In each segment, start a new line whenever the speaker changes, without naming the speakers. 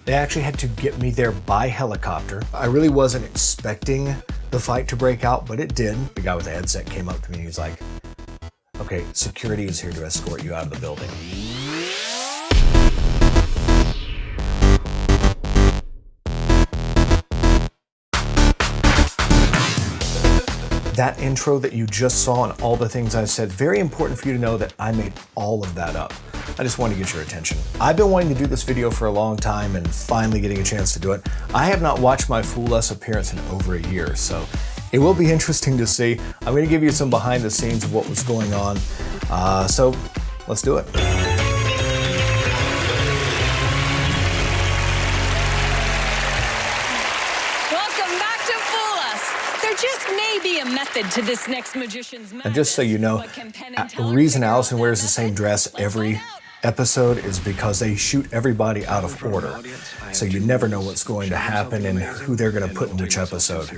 They actually had to get me there by helicopter. I really wasn't expecting the fight to break out, but it did. The guy with the headset came up to me and he's like, okay, security is here to escort you out of the building. That intro that you just saw and all the things I said, very important for you to know that I made all of that up. I just wanted to get your attention. I've been wanting to do this video for a long time and finally getting a chance to do it. I have not watched my Fool Us appearance in over a year, so it will be interesting to see. I'm going to give you some behind the scenes of what was going on. So let's do it.
Welcome back to Fool Us. There just may be a method to this next magician's magic.
And just so you know, the reason Alyson wears the same dress every episode is because they shoot everybody out of order. So you never know what's going to happen and who they're going to put in which episode.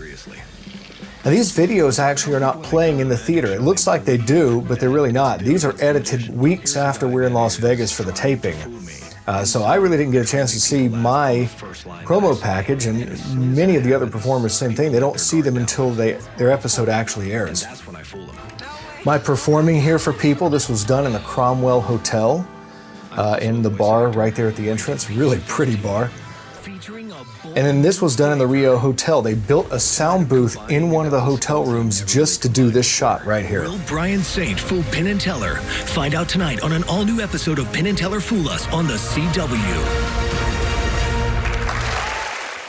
Now these videos actually are not playing in the theater. It looks like they do, but they're really not. These are edited weeks after we're in Las Vegas for the taping. So I really didn't get a chance to see my promo package, and many of the other performers, same thing. They don't see them until their episode actually airs. My performing here for people, this was done in the Cromwell Hotel, in the bar right there at the entrance. Really pretty bar. And then this was done in the Rio Hotel. They built a sound booth in one of the hotel rooms just to do this shot right here.
Will Bryan Saint fool Penn Teller? Find out tonight on an all-new episode of Penn Teller Fool Us on the CW.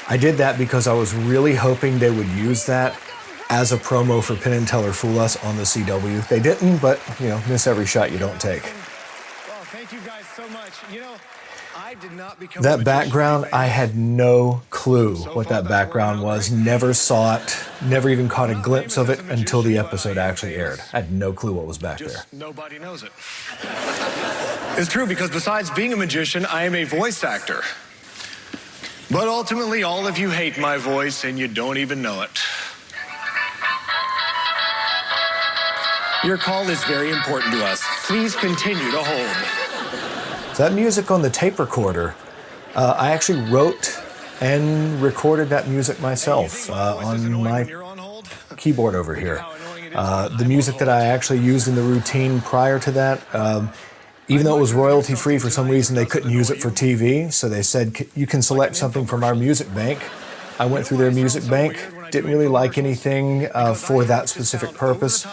I did that because I was really hoping they would use that as a promo for Penn Teller Fool Us on the CW. They didn't, but, you know, miss every shot you don't take.
Well, thank you guys so much. You know, I did not become
that background, I had no clue what that background was. Never saw it, never even caught a glimpse of it until the episode actually aired. I had no clue what was back there.
Nobody knows it. It's true, because besides being a magician, I am a voice actor. But ultimately, all of you hate my voice and you don't even know it. Your call is very important to us. Please continue to hold.
So that music on the tape recorder, I actually wrote and recorded that music myself on my keyboard over here. The music that I actually used in the routine prior to that, even though it was royalty-free, for some reason they couldn't use it for TV, so they said, you can select something from our music bank. I went through their music bank, didn't really like anything for that specific purpose.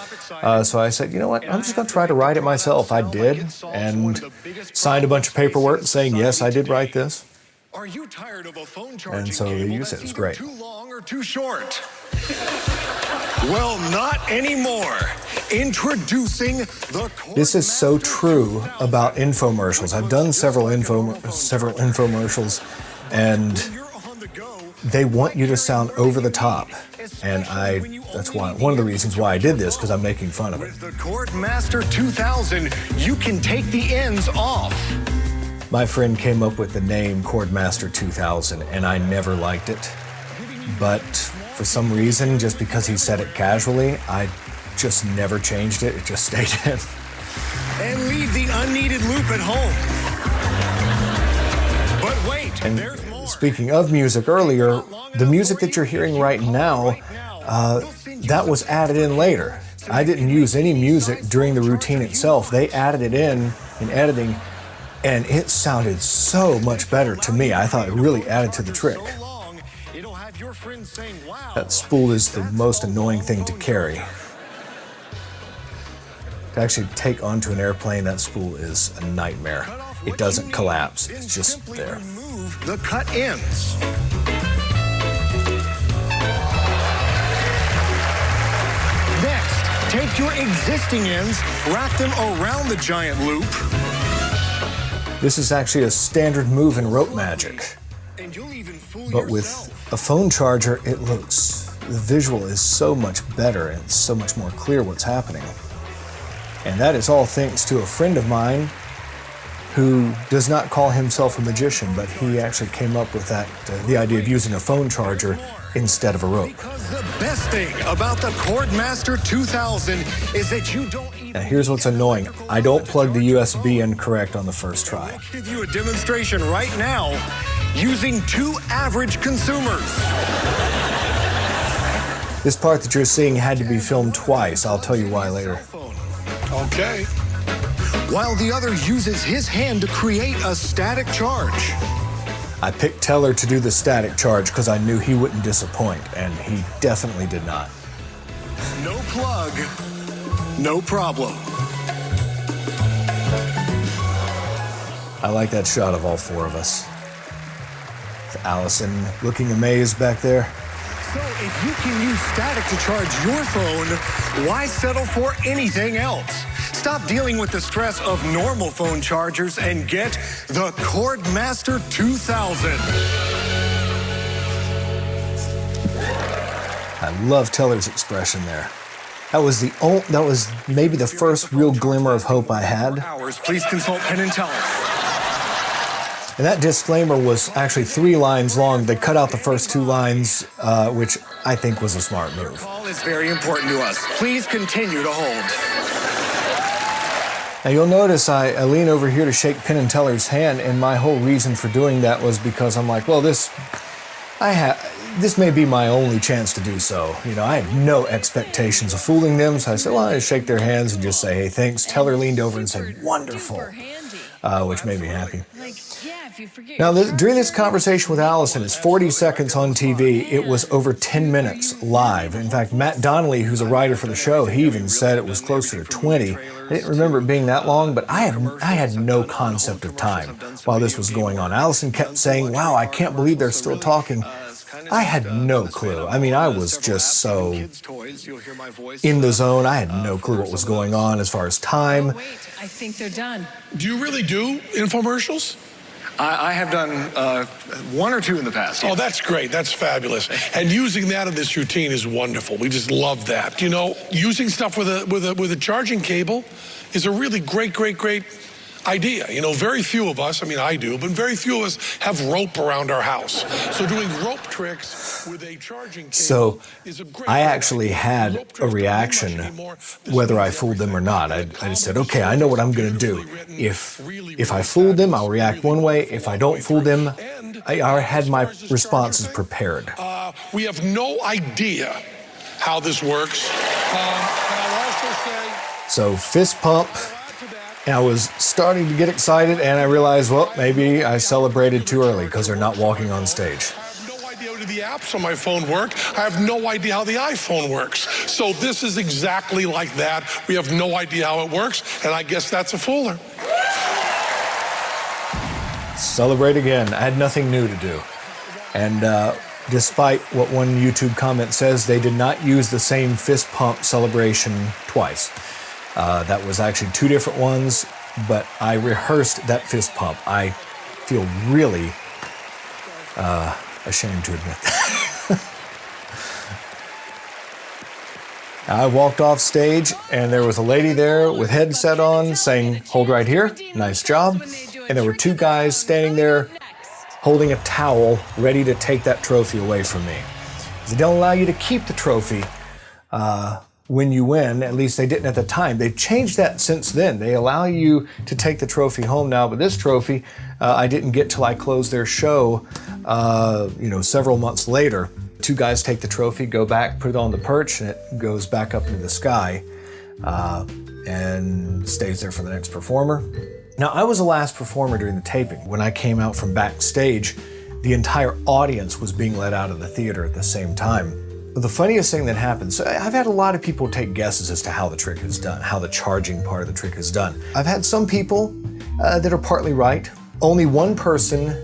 So I said, you know what, I'm just going to try to write it myself. I did, and signed a bunch of paperwork saying, yes, I did write this.
Are you tired of a phone
And so they used it. It was great.
Too long or too short? Well, not anymore. Introducing the
This is so true about infomercials. I've done several infomercials, and they want you to sound over the top, and that's one of the reasons why I did this, because I'm making fun of it.
With the Chordmaster 2000, you can take the ends off.
My friend came up with the name Chordmaster 2000, and I never liked it. But for some reason, just because he said it casually, I just never changed it. It just stayed in.
And leave the unneeded loop at home. But wait, there's more.
Speaking of music earlier, the music that you're hearing right now, that was added in later. I didn't use any music during the routine itself. They added it in editing, and it sounded so much better to me. I thought it really added to the trick. That spool is the most annoying thing to carry. To actually take onto an airplane, that spool is a nightmare. It doesn't collapse, it's just there.
The cut ends. Next, take your existing ends, wrap them around the giant loop.
This is actually a standard move in rope magic. But with a phone charger, the visual is so much better and it's so much more clear what's happening. And that is all thanks to a friend of mine who does not call himself a magician, but he actually came up with the idea of using a phone charger instead of a rope.
Because the best thing about the Chordmaster 2000 is that you don't even...
Now here's what's annoying. I don't plug the USB in correct on the first try.
I'll give you a demonstration right now. using 2 average consumers.
This part that you're seeing had to be filmed twice. I'll tell you why later.
Okay. While the other uses his hand to create a static charge.
I picked Teller to do the static charge because I knew he wouldn't disappoint, and he definitely did not.
No plug, no problem.
I like that shot of all 4 of us. With Alyson looking amazed back there.
So if you can use static to charge your phone, why settle for anything else? Stop dealing with the stress of normal phone chargers and get the Cordmaster 2000.
I love Teller's expression there. That was maybe the first real glimmer of hope I had.
Please consult Penn Teller.
And that disclaimer was actually 3 lines long. They cut out the first 2 lines, which I think was a smart move.
The call is very important to us. Please continue to hold.
Now you'll notice I lean over here to shake Penn Teller's hand, and my whole reason for doing that was because I'm like, well, this may be my only chance to do so. You know, I had no expectations of fooling them, so I said, well, I shake their hands and just say, hey, thanks. Teller leaned over and said, wonderful, which made me happy. Now, during this conversation with Alyson, it's 40 seconds on TV. It was over 10 minutes live. In fact, Matt Donnelly, who's a writer for the show, he even said it was closer to 20. I didn't remember it being that long, but I had no concept of time while this was going on. Alyson kept saying, wow, I can't believe they're still talking. I had no clue. I mean, I was just so in the zone. I had no clue what was going on as far as time.
I think they're done.
Do you really do infomercials?
I have done 1 or 2 in the past.
Oh, that's great. That's fabulous. And using that in this routine is wonderful. We just love that. You know, using stuff with a charging cable is a really great idea. You know, very few of us, I mean, I do, but very few of us have rope around our house. So doing rope tricks with a charging cable is a great
I actually had a reaction whether I fooled them or not. I just said, okay, I know what I'm going to do. If I fooled them, I'll react one way. If I don't fool them, I had my responses prepared.
We have no idea how this works. And I'll also say...
So fist pump. And I was starting to get excited, and I realized, well, maybe I celebrated too early because they're not walking on stage.
I have no idea how the apps on my phone work. I have no idea how the iPhone works. So this is exactly like that. We have no idea how it works, and I guess that's a fooler.
Celebrate again. I had nothing new to do. And despite what one YouTube comment says, they did not use the same fist pump celebration twice. That was actually 2 different ones, but I rehearsed that fist pump. I feel really ashamed to admit that. I walked off stage, and there was a lady there with headset on saying, hold right here, nice job. And there were 2 guys standing there holding a towel ready to take that trophy away from me. They don't allow you to keep the trophy when you win. At least they didn't at the time. They've changed that since then. They allow you to take the trophy home now, but this trophy I didn't get till I closed their show several months later. 2 guys take the trophy, go back, put it on the perch, and it goes back up into the sky and stays there for the next performer. Now, I was the last performer during the taping. When I came out from backstage, the entire audience was being let out of the theater at the same time. The funniest thing that happened, so I've had a lot of people take guesses as to how the trick is done, how the charging part of the trick is done. I've had some people that are partly right. Only one person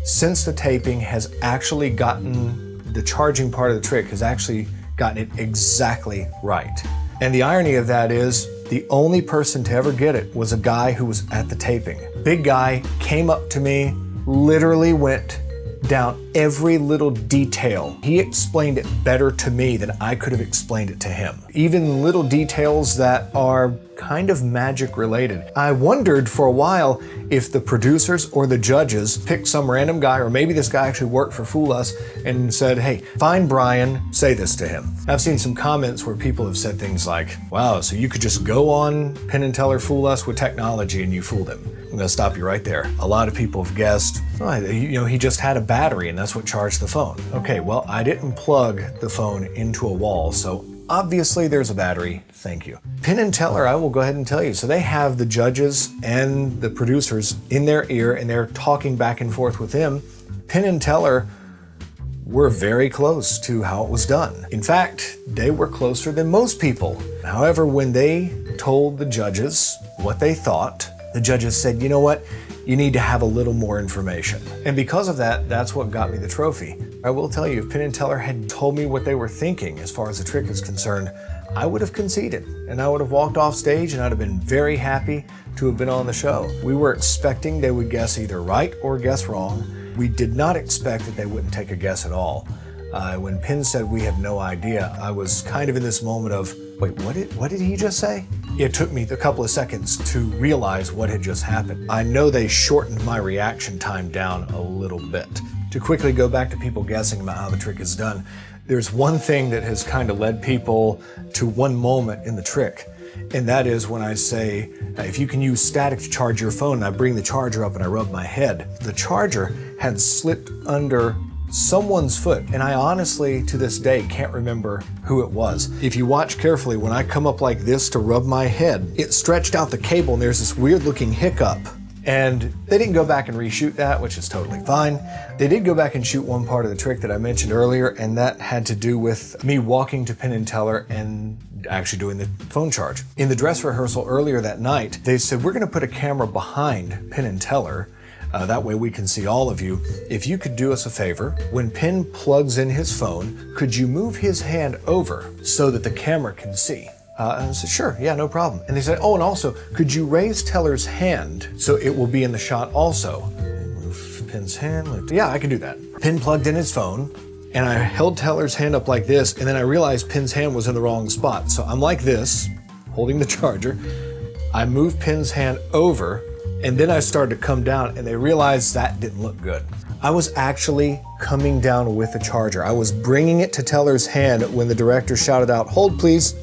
since the taping has actually gotten the charging part of the trick, has actually gotten it exactly right. And the irony of that is the only person to ever get it was a guy who was at the taping. Big guy came up to me, literally went down every little detail. He explained it better to me than I could have explained it to him. Even little details that are kind of magic related. I wondered for a while if the producers or the judges picked some random guy, or maybe this guy actually worked for Fool Us and said, hey, find Bryan, say this to him. I've seen some comments where people have said things like, wow, so you could just go on Penn Teller Fool Us with technology and you fooled him. I'm gonna stop you right there. A lot of people have guessed, oh, he just had a battery and that's what charged the phone. Okay, well, I didn't plug the phone into a wall, so obviously there's a battery, thank you. Penn Teller, I will go ahead and tell you, so they have the judges and the producers in their ear and they're talking back and forth with them. Penn Teller were very close to how it was done. In fact, they were closer than most people. However, when they told the judges what they thought, the judges said, you know what? You need to have a little more information. And because of that, that's what got me the trophy. I will tell you, if Penn Teller had told me what they were thinking as far as the trick is concerned, I would have conceded and I would have walked off stage and I'd have been very happy to have been on the show. We were expecting they would guess either right or guess wrong. We did not expect that they wouldn't take a guess at all. When Penn said we have no idea, I was kind of in this moment of, wait, what did he just say? It took me a couple of seconds to realize what had just happened. I know they shortened my reaction time down a little bit. To quickly go back to people guessing about how the trick is done, there's one thing that has kind of led people to one moment in the trick, and that is when I say, if you can use static to charge your phone, and I bring the charger up and I rub my head. The charger had slipped under someone's foot, and I honestly, to this day, can't remember who it was. If you watch carefully, when I come up like this to rub my head, it stretched out the cable and there's this weird looking hiccup. And they didn't go back and reshoot that, which is totally fine. They did go back and shoot one part of the trick that I mentioned earlier, and that had to do with me walking to Penn Teller and actually doing the phone charge. In the dress rehearsal earlier that night, they said, we're gonna put a camera behind Penn Teller. That way we can see all of you. If you could do us a favor, when Penn plugs in his phone, could you move his hand over so that the camera can see? And I said, sure, yeah, no problem. And they said, oh, and also, could you raise Teller's hand so it will be in the shot also? Move Penn's hand, lift. Yeah, I can do that. Penn plugged in his phone, and I held Teller's hand up like this, and then I realized Penn's hand was in the wrong spot. So I'm like this, holding the charger. I moved Penn's hand over, and then I started to come down, and they realized that didn't look good. I was actually coming down with the charger. I was bringing it to Teller's hand when the director shouted out, hold please.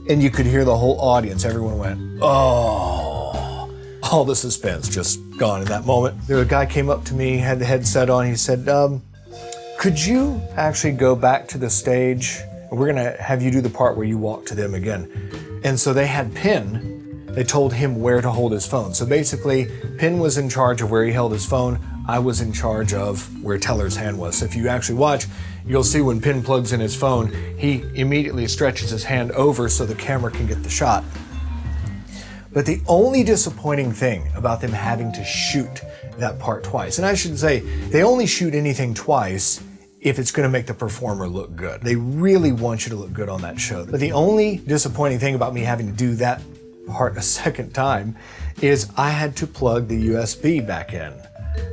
And you could hear the whole audience. Everyone went, oh. All the suspense just gone in that moment. There a guy came up to me, had the headset on. He said, could you actually go back to the stage? We're gonna have you do the part where you walk to them again. And so they had Penn. They told him where to hold his phone. So basically, Penn was in charge of where he held his phone. I was in charge of where Teller's hand was. So if you actually watch, you'll see when Penn plugs in his phone, he immediately stretches his hand over so the camera can get the shot. But the only disappointing thing about them having to shoot that part twice, and I should say, they only shoot anything twice if it's gonna make the performer look good. They really want you to look good on that show. But the only disappointing thing about me having to do that part a second time is I had to plug the USB back in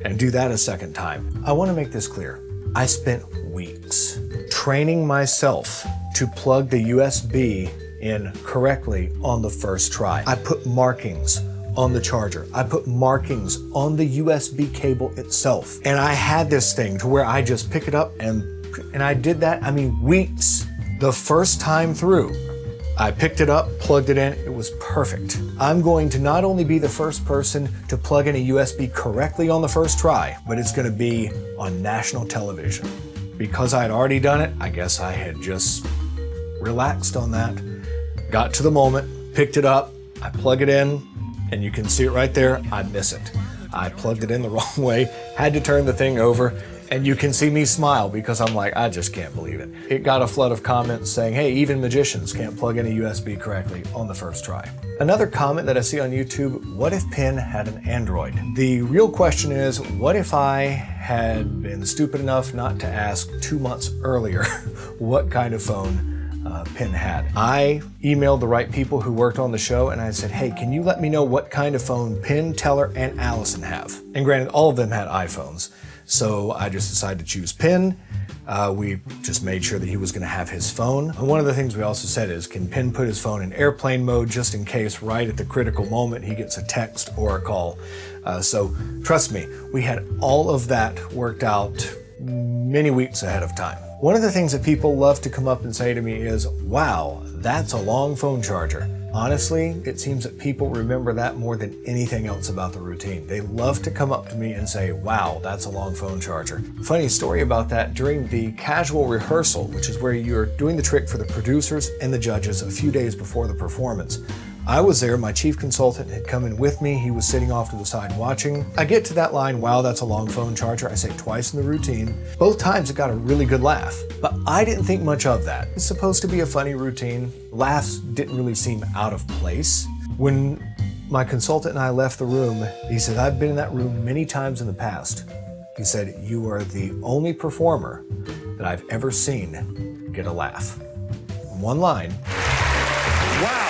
and do that a second time. I wanna make this clear. I spent weeks training myself to plug the USB in correctly on the first try. I put markings on the charger. I put markings on the USB cable itself. And I had this thing to where I just pick it up and I did that, weeks. The first time through, I picked it up, plugged it in, it was perfect. I'm going to not only be the first person to plug in a USB correctly on the first try, but it's gonna be on national television. Because I had already done it, I guess I had just relaxed on that. Got to the moment, picked it up, I plug it in, and you can see it right there, I miss it. I plugged it in the wrong way, had to turn the thing over, and you can see me smile because I'm like, I just can't believe it. It got a flood of comments saying, hey, even magicians can't plug in a USB correctly on the first try. Another comment that I see on YouTube, what if Penn had an Android? The real question is, what if I had been stupid enough not to ask 2 months earlier what kind of phone Penn had? I emailed the right people who worked on the show and I said, hey, can you let me know what kind of phone Penn, Teller, and Alyson have? And granted, all of them had iPhones. So I just decided to choose Penn. We just made sure that he was going to have his phone. And one of the things we also said is, can Penn put his phone in airplane mode just in case right at the critical moment he gets a text or a call. So trust me, we had all of that worked out many weeks ahead of time. One of the things that people love to come up and say to me is, wow, that's a long phone charger. Honestly, it seems that people remember that more than anything else about the routine. They love to come up to me and say, wow, that's a long phone charger. Funny story about that, during the casual rehearsal, which is where you're doing the trick for the producers and the judges a few days before the performance, I was there, my chief consultant had come in with me, he was sitting off to the side watching. I get to that line, wow, that's a long phone charger, I say it twice in the routine. Both times it got a really good laugh, but I didn't think much of that. It's supposed to be a funny routine. Laughs didn't really seem out of place. When my consultant and I left the room, he said, I've been in that room many times in the past. He said, you are the only performer that I've ever seen get a laugh. One line.
Wow.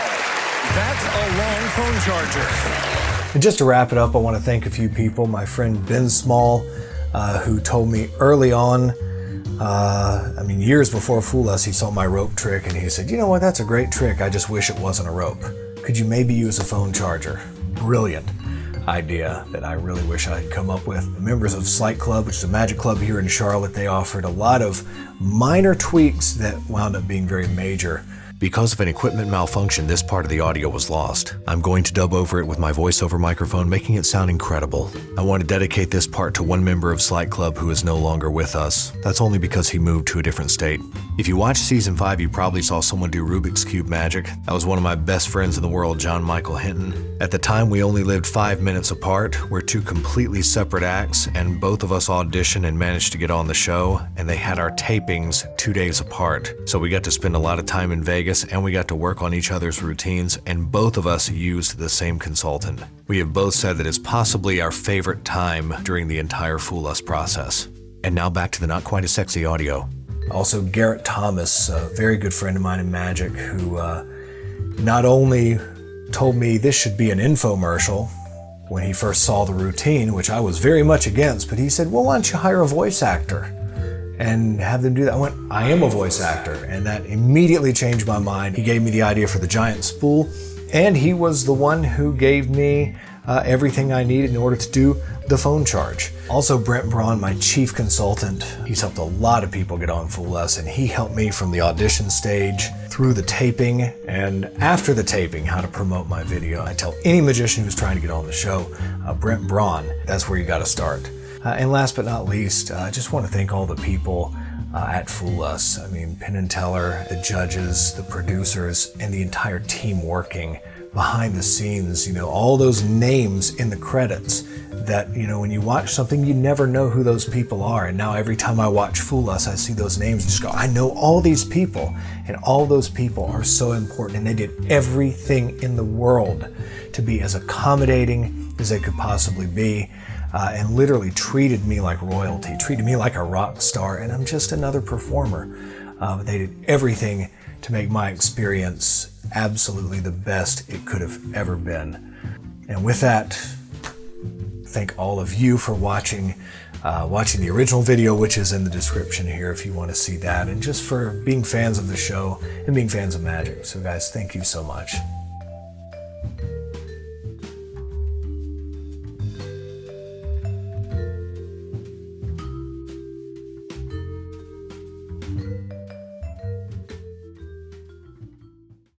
That's a long phone charger.
And just to wrap it up, I want to thank a few people. My friend Ben Small, who told me early on, years before Fool Us, he saw my rope trick and he said, you know what, that's a great trick. I just wish it wasn't a rope. Could you maybe use a phone charger? Brilliant idea that I really wish I had come up with. The members of Slight Club, which is a magic club here in Charlotte, they offered a lot of minor tweaks that wound up being very major.
Because of an equipment malfunction, this part of the audio was lost. I'm going to dub over it with my voiceover microphone, making it sound incredible. I want to dedicate this part to one member of Slight Club who is no longer with us. That's only because he moved to a different state. If you watched season 5, you probably saw someone do Rubik's Cube magic. That was one of my best friends in the world, John Michael Hinton. At the time, we only lived 5 minutes apart. We're two completely separate acts, and both of us auditioned and managed to get on the show, and they had our tapings 2 days apart. So we got to spend a lot of time in Vegas, and we got to work on each other's routines, and both of us used the same consultant. We have both said that it's possibly our favorite time during the entire Fool Us process. And now back to the not quite as sexy audio.
Also, Garrett Thomas, a very good friend of mine in magic, who not only told me this should be an infomercial when he first saw the routine, which I was very much against, but he said, well, why don't you hire a voice actor and have them do that? I went, I am a voice actor, and that immediately changed my mind. He gave me the idea for the giant spool, and he was the one who gave me everything I needed in order to do the phone charge. Also, Brent Braun, my chief consultant, he's helped a lot of people get on Fool Us, and he helped me from the audition stage through the taping and after the taping, how to promote my video. I tell any magician who's trying to get on the show, Brent Braun, that's where you got to start. And last but not least, I just want to thank all the people at Fool Us. I mean, Penn Teller, the judges, the producers, and the entire team working behind the scenes, you know, all those names in the credits that, you know, when you watch something, you never know who those people are. And now every time I watch Fool Us, I see those names and just go, I know all these people, and all those people are so important, and they did everything in the world to be as accommodating as they could possibly be. And literally treated me like royalty, treated me like a rock star, and I'm just another performer. They did everything to make my experience absolutely the best it could have ever been. And with that, thank all of you for watching the original video, which is in the description here if you want to see that, and just for being fans of the show and being fans of magic. So guys, thank you so much.